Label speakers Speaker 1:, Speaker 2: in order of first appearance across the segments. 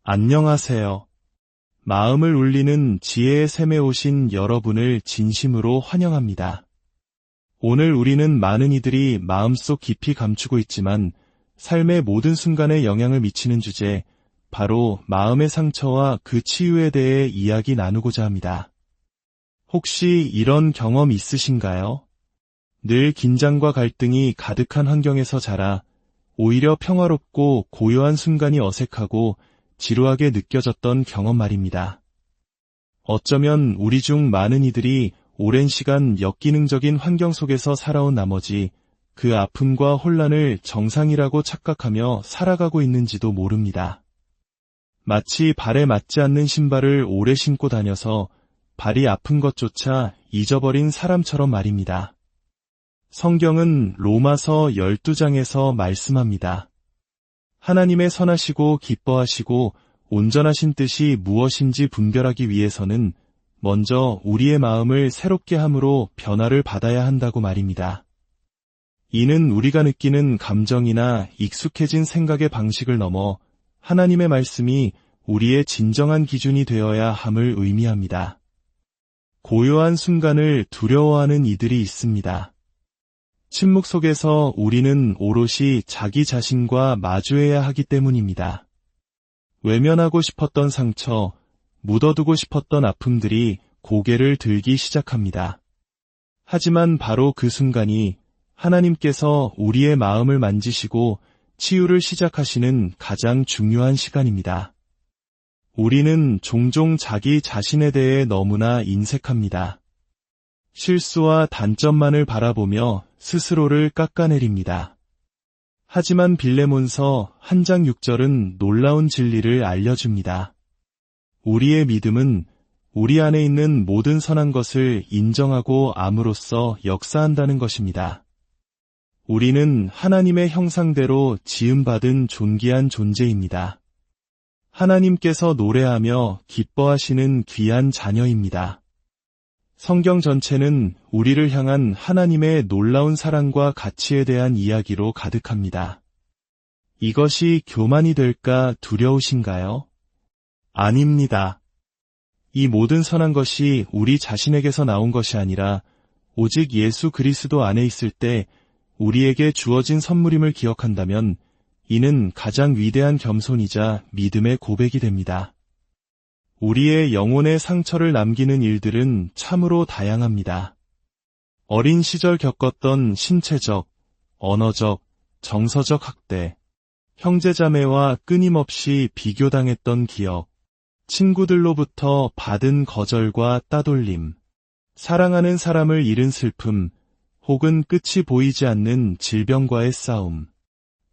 Speaker 1: 안녕하세요. 마음을 울리는 지혜의 샘에 오신 여러분을 진심으로 환영합니다. 오늘 우리는 많은 이들이 마음속 깊이 감추고 있지만 삶의 모든 순간에 영향을 미치는 주제, 바로 마음의 상처와 그 치유에 대해 이야기 나누고자 합니다. 혹시 이런 경험 있으신가요? 늘 긴장과 갈등이 가득한 환경에서 자라 오히려 평화롭고 고요한 순간이 어색하고 지루하게 느껴졌던 경험 말입니다. 어쩌면 우리 중 많은 이들이 오랜 시간 역기능적인 환경 속에서 살아온 나머지 그 아픔과 혼란을 정상이라고 착각하며 살아가고 있는지도 모릅니다. 마치 발에 맞지 않는 신발을 오래 신고 다녀서 발이 아픈 것조차 잊어버린 사람처럼 말입니다. 성경은 로마서 12장에서 말씀합니다. 하나님의 선하시고 기뻐하시고 온전하신 뜻이 무엇인지 분별하기 위해서는 먼저 우리의 마음을 새롭게 함으로 변화를 받아야 한다고 말입니다. 이는 우리가 느끼는 감정이나 익숙해진 생각의 방식을 넘어 하나님의 말씀이 우리의 진정한 기준이 되어야 함을 의미합니다. 고요한 순간을 두려워하는 이들이 있습니다. 침묵 속에서 우리는 오롯이 자기 자신과 마주해야 하기 때문입니다. 외면하고 싶었던 상처, 묻어두고 싶었던 아픔들이 고개를 들기 시작합니다. 하지만 바로 그 순간이 하나님께서 우리의 마음을 만지시고 치유를 시작하시는 가장 중요한 시간입니다. 우리는 종종 자기 자신에 대해 너무나 인색합니다. 실수와 단점만을 바라보며 스스로를 깎아내립니다. 하지만 빌레몬서 1장 6절은 놀라운 진리를 알려줍니다. 우리의 믿음은 우리 안에 있는 모든 선한 것을 인정하고 암으로써 역사한다는 것입니다. 우리는 하나님의 형상대로 지음받은 존귀한 존재입니다. 하나님께서 노래하며 기뻐하시는 귀한 자녀입니다. 성경 전체는 우리를 향한 하나님의 놀라운 사랑과 가치에 대한 이야기로 가득합니다. 이것이 교만이 될까 두려우신가요? 아닙니다. 이 모든 선한 것이 우리 자신에게서 나온 것이 아니라 오직 예수 그리스도 안에 있을 때 우리에게 주어진 선물임을 기억한다면 이는 가장 위대한 겸손이자 믿음의 고백이 됩니다. 우리의 영혼의 상처를 남기는 일들은 참으로 다양합니다. 어린 시절 겪었던 신체적, 언어적, 정서적 학대, 형제자매와 끊임없이 비교당했던 기억, 친구들로부터 받은 거절과 따돌림, 사랑하는 사람을 잃은 슬픔, 혹은 끝이 보이지 않는 질병과의 싸움.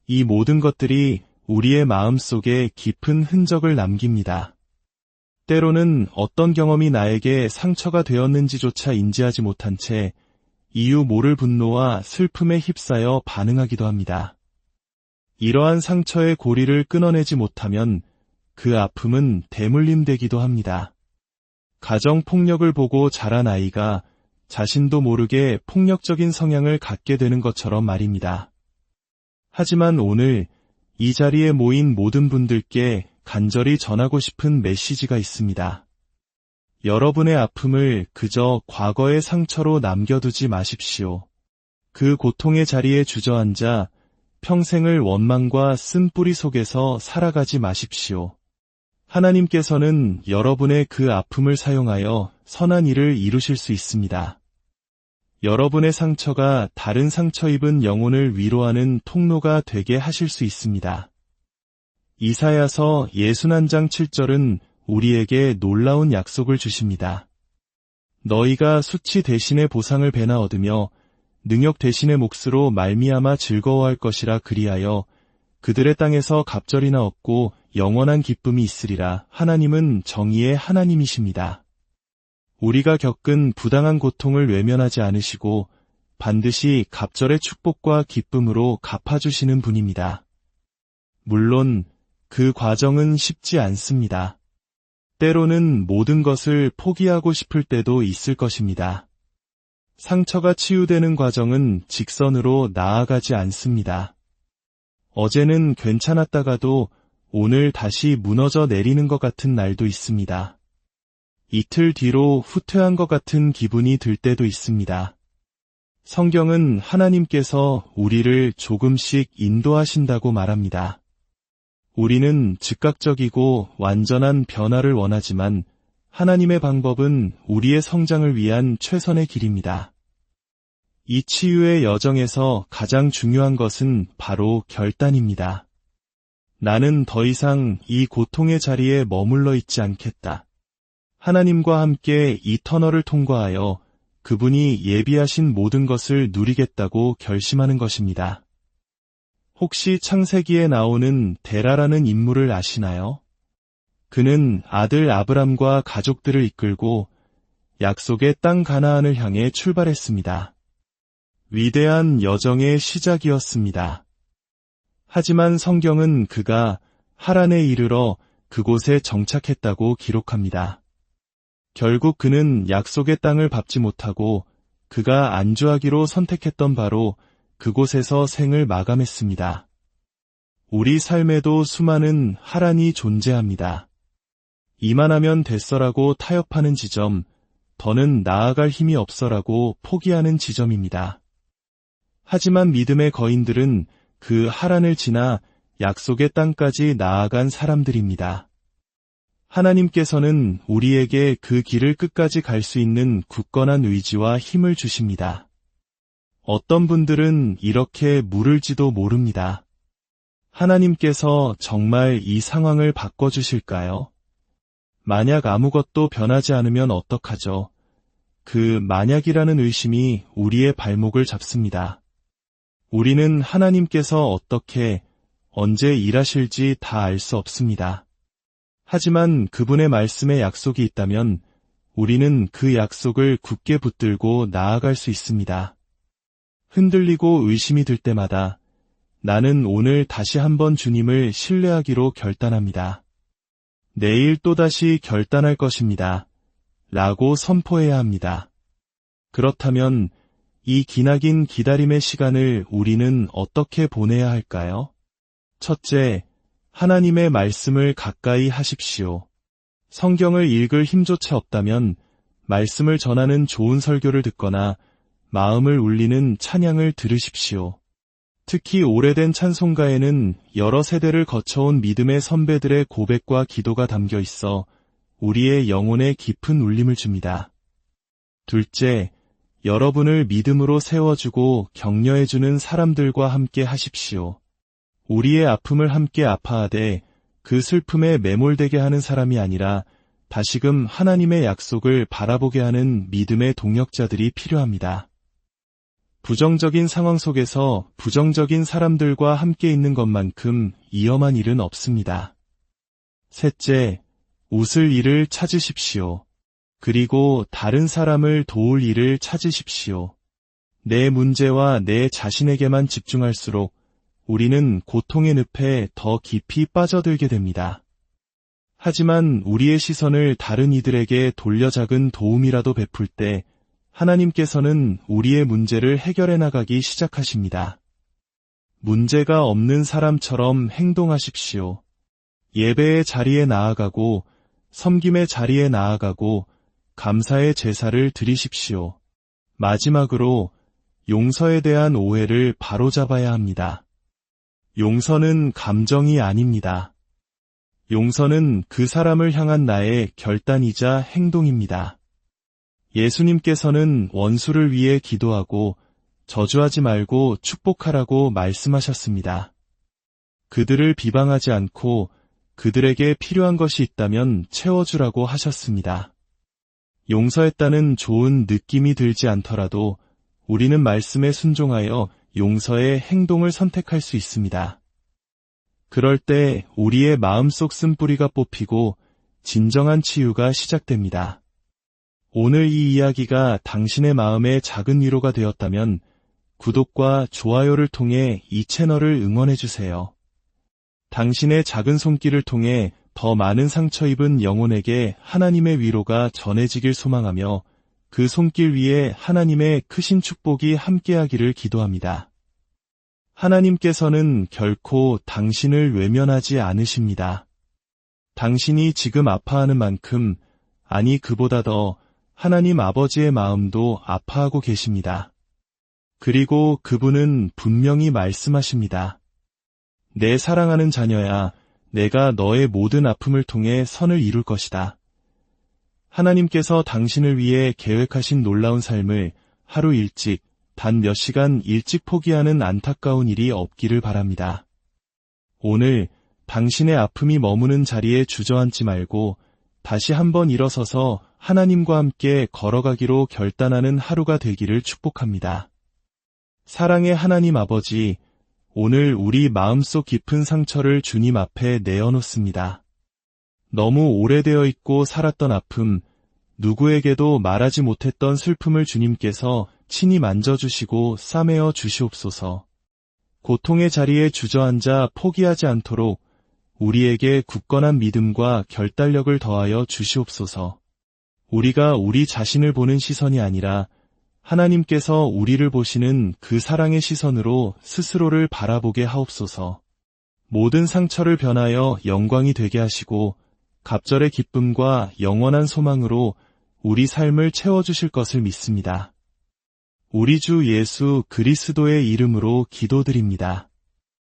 Speaker 1: 이 모든 것들이 우리의 마음속에 깊은 흔적을 남깁니다. 때로는 어떤 경험이 나에게 상처가 되었는지조차 인지하지 못한 채 이유 모를 분노와 슬픔에 휩싸여 반응하기도 합니다. 이러한 상처의 고리를 끊어내지 못하면 그 아픔은 대물림되기도 합니다. 가정폭력을 보고 자란 아이가 자신도 모르게 폭력적인 성향을 갖게 되는 것처럼 말입니다. 하지만 오늘 이 자리에 모인 모든 분들께 간절히 전하고 싶은 메시지가 있습니다. 여러분의 아픔을 그저 과거의 상처로 남겨두지 마십시오. 그 고통의 자리에 주저앉아 평생을 원망과 쓴뿌리 속에서 살아가지 마십시오. 하나님께서는 여러분의 그 아픔을 사용하여 선한 일을 이루실 수 있습니다. 여러분의 상처가 다른 상처 입은 영혼을 위로하는 통로가 되게 하실 수 있습니다. 이사야서 61장 7절은 우리에게 놀라운 약속을 주십니다. 너희가 수치 대신에 보상을 배나 얻으며 능욕 대신에 몫으로 말미암아 즐거워할 것이라. 그리하여 그들의 땅에서 갑절이나 얻고 영원한 기쁨이 있으리라. 하나님은 정의의 하나님이십니다. 우리가 겪은 부당한 고통을 외면하지 않으시고 반드시 갑절의 축복과 기쁨으로 갚아주시는 분입니다. 물론 그 과정은 쉽지 않습니다. 때로는 모든 것을 포기하고 싶을 때도 있을 것입니다. 상처가 치유되는 과정은 직선으로 나아가지 않습니다. 어제는 괜찮았다가도 오늘 다시 무너져 내리는 것 같은 날도 있습니다. 이틀 뒤로 후퇴한 것 같은 기분이 들 때도 있습니다. 성경은 하나님께서 우리를 조금씩 인도하신다고 말합니다. 우리는 즉각적이고 완전한 변화를 원하지만 하나님의 방법은 우리의 성장을 위한 최선의 길입니다. 이 치유의 여정에서 가장 중요한 것은 바로 결단입니다. 나는 더 이상 이 고통의 자리에 머물러 있지 않겠다. 하나님과 함께 이 터널을 통과하여 그분이 예비하신 모든 것을 누리겠다고 결심하는 것입니다. 혹시 창세기에 나오는 데라라는 인물을 아시나요? 그는 아들 아브람과 가족들을 이끌고 약속의 땅 가나안을 향해 출발했습니다. 위대한 여정의 시작이었습니다. 하지만 성경은 그가 하란에 이르러 그곳에 정착했다고 기록합니다. 결국 그는 약속의 땅을 밟지 못하고 그가 안주하기로 선택했던 바로 그곳에서 생을 마감했습니다. 우리 삶에도 수많은 하란이 존재합니다. 이만하면 됐어라고 타협하는 지점, 더는 나아갈 힘이 없어라고 포기하는 지점입니다. 하지만 믿음의 거인들은 그 하란을 지나 약속의 땅까지 나아간 사람들입니다. 하나님께서는 우리에게 그 길을 끝까지 갈 수 있는 굳건한 의지와 힘을 주십니다. 어떤 분들은 이렇게 물을지도 모릅니다. 하나님께서 정말 이 상황을 바꿔주실까요? 만약 아무것도 변하지 않으면 어떡하죠? 그 만약이라는 의심이 우리의 발목을 잡습니다. 우리는 하나님께서 어떻게, 언제 일하실지 다 알 수 없습니다. 하지만 그분의 말씀에 약속이 있다면 우리는 그 약속을 굳게 붙들고 나아갈 수 있습니다. 흔들리고 의심이 들 때마다 나는 오늘 다시 한번 주님을 신뢰하기로 결단합니다. 내일 또다시 결단할 것입니다. 라고 선포해야 합니다. 그렇다면 이 기나긴 기다림의 시간을 우리는 어떻게 보내야 할까요? 첫째, 하나님의 말씀을 가까이 하십시오. 성경을 읽을 힘조차 없다면 말씀을 전하는 좋은 설교를 듣거나 마음을 울리는 찬양을 들으십시오. 특히 오래된 찬송가에는 여러 세대를 거쳐온 믿음의 선배들의 고백과 기도가 담겨 있어 우리의 영혼에 깊은 울림을 줍니다. 둘째, 여러분을 믿음으로 세워주고 격려해주는 사람들과 함께 하십시오. 우리의 아픔을 함께 아파하되 그 슬픔에 매몰되게 하는 사람이 아니라 다시금 하나님의 약속을 바라보게 하는 믿음의 동역자들이 필요합니다. 부정적인 상황 속에서 부정적인 사람들과 함께 있는 것만큼 위험한 일은 없습니다. 셋째, 웃을 일을 찾으십시오. 그리고 다른 사람을 도울 일을 찾으십시오. 내 문제와 내 자신에게만 집중할수록 우리는 고통의 늪에 더 깊이 빠져들게 됩니다. 하지만 우리의 시선을 다른 이들에게 돌려 작은 도움이라도 베풀 때 하나님께서는 우리의 문제를 해결해 나가기 시작하십니다. 문제가 없는 사람처럼 행동하십시오. 예배의 자리에 나아가고 섬김의 자리에 나아가고 감사의 제사를 드리십시오. 마지막으로 용서에 대한 오해를 바로잡아야 합니다. 용서는 감정이 아닙니다. 용서는 그 사람을 향한 나의 결단이자 행동입니다. 예수님께서는 원수를 위해 기도하고 저주하지 말고 축복하라고 말씀하셨습니다. 그들을 비방하지 않고 그들에게 필요한 것이 있다면 채워주라고 하셨습니다. 용서했다는 좋은 느낌이 들지 않더라도 우리는 말씀에 순종하여 용서의 행동을 선택할 수 있습니다. 그럴 때 우리의 마음속 쓴뿌리가 뽑히고 진정한 치유가 시작됩니다. 오늘 이 이야기가 당신의 마음에 작은 위로가 되었다면 구독과 좋아요를 통해 이 채널을 응원해주세요. 당신의 작은 손길을 통해 더 많은 상처 입은 영혼에게 하나님의 위로가 전해지길 소망하며 그 손길 위에 하나님의 크신 축복이 함께하기를 기도합니다. 하나님께서는 결코 당신을 외면하지 않으십니다. 당신이 지금 아파하는 만큼, 아니 그보다 더 하나님 아버지의 마음도 아파하고 계십니다. 그리고 그분은 분명히 말씀하십니다. 내 사랑하는 자녀야, 내가 너의 모든 아픔을 통해 선을 이룰 것이다. 하나님께서 당신을 위해 계획하신 놀라운 삶을 하루 일찍, 단 몇 시간 일찍 포기하는 안타까운 일이 없기를 바랍니다. 오늘 당신의 아픔이 머무는 자리에 주저앉지 말고 다시 한번 일어서서 하나님과 함께 걸어가기로 결단하는 하루가 되기를 축복합니다. 사랑의 하나님 아버지, 오늘 우리 마음속 깊은 상처를 주님 앞에 내어놓습니다. 너무 오래되어 있고 살았던 아픔, 누구에게도 말하지 못했던 슬픔을 주님께서 친히 만져주시고 싸매어 주시옵소서. 고통의 자리에 주저앉아 포기하지 않도록 우리에게 굳건한 믿음과 결단력을 더하여 주시옵소서. 우리가 우리 자신을 보는 시선이 아니라 하나님께서 우리를 보시는 그 사랑의 시선으로 스스로를 바라보게 하옵소서. 모든 상처를 변하여 영광이 되게 하시고 갑절의 기쁨과 영원한 소망으로 우리 삶을 채워주실 것을 믿습니다. 우리 주 예수 그리스도의 이름으로 기도드립니다.